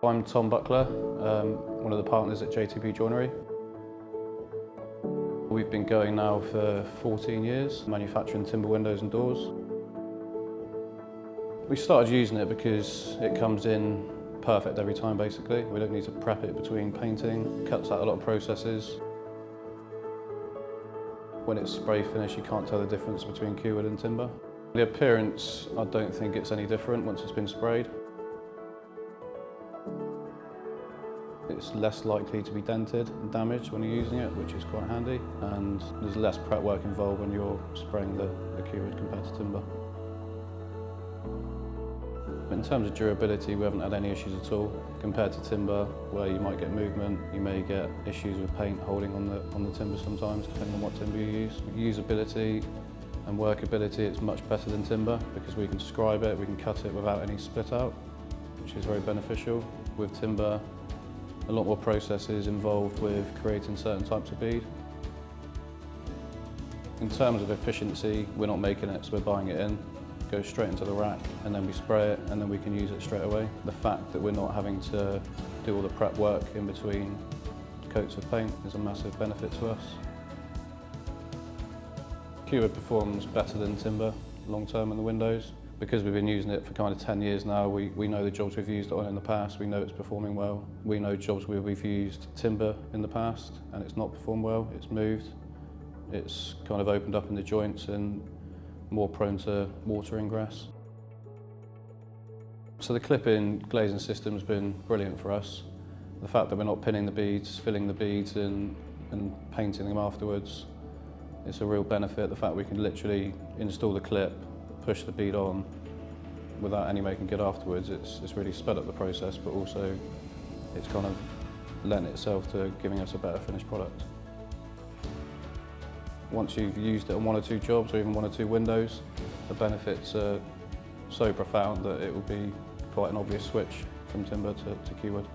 I'm Tom Buckler, one of the partners at JTP Joinery. We've been going now for 14 years, manufacturing timber windows and doors. We started using it because it comes in perfect every time basically. We don't need to prep it between painting, cuts out a lot of processes. When it's spray finished you can't tell the difference between Qwood and timber. The appearance, I don't think it's any different once it's been sprayed. It's less likely to be dented and damaged when you're using it, which is quite handy, and there's less prep work involved when you're spraying the Qwood compared to timber. In terms of durability, we haven't had any issues at all. Compared to timber, where you might get movement, you may get issues with paint holding on the timber sometimes, depending on what timber you use. Usability and workability, it's much better than timber because we can scribe it, we can cut it without any split out, which is very beneficial. With timber, a lot more processes involved with creating certain types of bead. In terms of efficiency, we're not making it, so we're buying it in. Goes straight into the rack, and then we spray it, and then we can use it straight away. The fact that we're not having to do all the prep work in between coats of paint is a massive benefit to us. Qwood performs better than timber long term in the windows. Because we've been using it for kind of 10 years now, we know the jobs we've used it on in the past, we know it's performing well. We know jobs where we've used timber in the past and it's not performed well, it's moved. It's kind of opened up in the joints and more prone to water ingress. So the clip-in glazing system's been brilliant for us. The fact that we're not pinning the beads, filling the beads and painting them afterwards, it's a real benefit. The fact we can literally install the clip, push the bead on without any making good afterwards, it's really sped up the process, but also it's kind of lent itself to giving us a better finished product. Once you've used it on one or two jobs or even one or two windows, the benefits are so profound that it will be quite an obvious switch from timber to Qwood.